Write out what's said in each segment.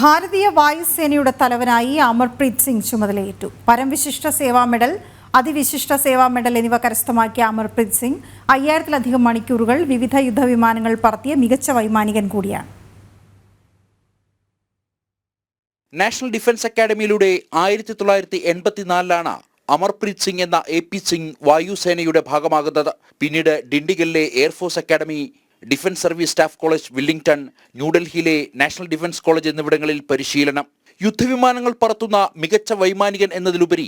ഭാരതീയ വായുസേനയുടെ തലവനായി അമർപ്രീത് സിംഗ് ചുമതലയേറ്റു. പരംവിശിഷ്ട സേവാ മെഡൽ, അതിവിശിഷ്ട സേവാ മെഡൽ എന്നിവ കരസ്ഥമാക്കിയ അമർപ്രീത് സിംഗ് 5000-ലധികം മണിക്കൂറുകൾ വിവിധ യുദ്ധവിമാനങ്ങൾ പറത്തിയ മികച്ച വൈമാനികൻ കൂടിയാണ്. നാഷണൽ ഡിഫൻസ് അക്കാദമിയിലൂടെ 1984 അമർപ്രീത് സിംഗ് എന്ന AP സിംഗ് വായുസേനയുടെ ഭാഗമാകുന്നത്. പിന്നീട് ഡിണ്ടിഗലിലെ air force academy, defence service staff college Wellington, ന്യൂഡൽഹിയിലെ നാഷണൽ ഡിഫൻസ് കോളേജ് എന്നിവിടങ്ങളിൽ പരിശീലനം. യുദ്ധവിമാനങ്ങൾ പറത്തുന്ന മികച്ച വൈമാനികൻ എന്നതിലുപരി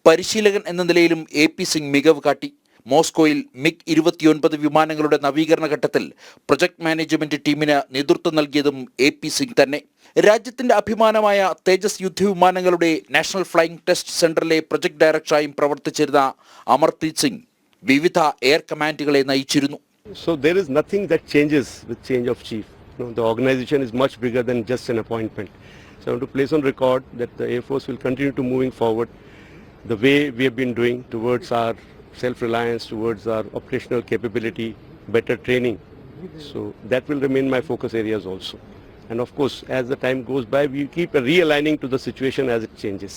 പരിശീലകൻ എന്ന നിലയിലും AP സിംഗ് മികവ് കാട്ടി. മോസ്കോയിൽ MiG-29 വിമാനങ്ങളുടെ നവീകരണ ഘട്ടത്തിൽ പ്രൊജക്ട് മാനേജ്മെന്റ് ടീമിന് നേതൃത്വം നൽകിയതും AP സിംഗ് തന്നെ. രാജ്യത്തിന്റെ അഭിമാനമായ തേജസ് യുദ്ധവിമാനങ്ങളുടെ നാഷണൽ ഫ്ലൈയിംഗ് ടെസ്റ്റ് സെന്ററിലെ പ്രൊജക്ട് ഡയറക്ടറായും പ്രവർത്തിച്ചിരുന്ന അമർപ്രീത് സിംഗ് വിവിധ air കമാൻഡുകളെ നയിച്ചിരുന്നു. So there is nothing that changes with change of chief. The organization is much bigger than just an appointment. So I want to place on record that the Air Force will continue to moving forward the way we have been doing towards our self-reliance, towards our operational capability, better training. So that will remain my focus areas also. And of course, as the time goes by, we keep realigning to the situation as it changes.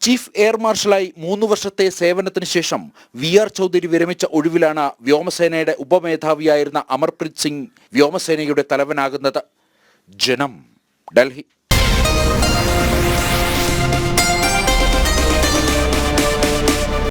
Chief air മാർഷലായി 3 വർഷത്തെ സേവനത്തിന് ശേഷം VR Chaudhary വിരമിച്ച ഒഴിവിലാണ് വ്യോമസേനയുടെ ഉപമേധാവിയായിരുന്ന അമർപ്രീത് സിംഗ് വ്യോമസേനയുടെ തലവനാകുന്നത്. ജനം, ഡൽഹി.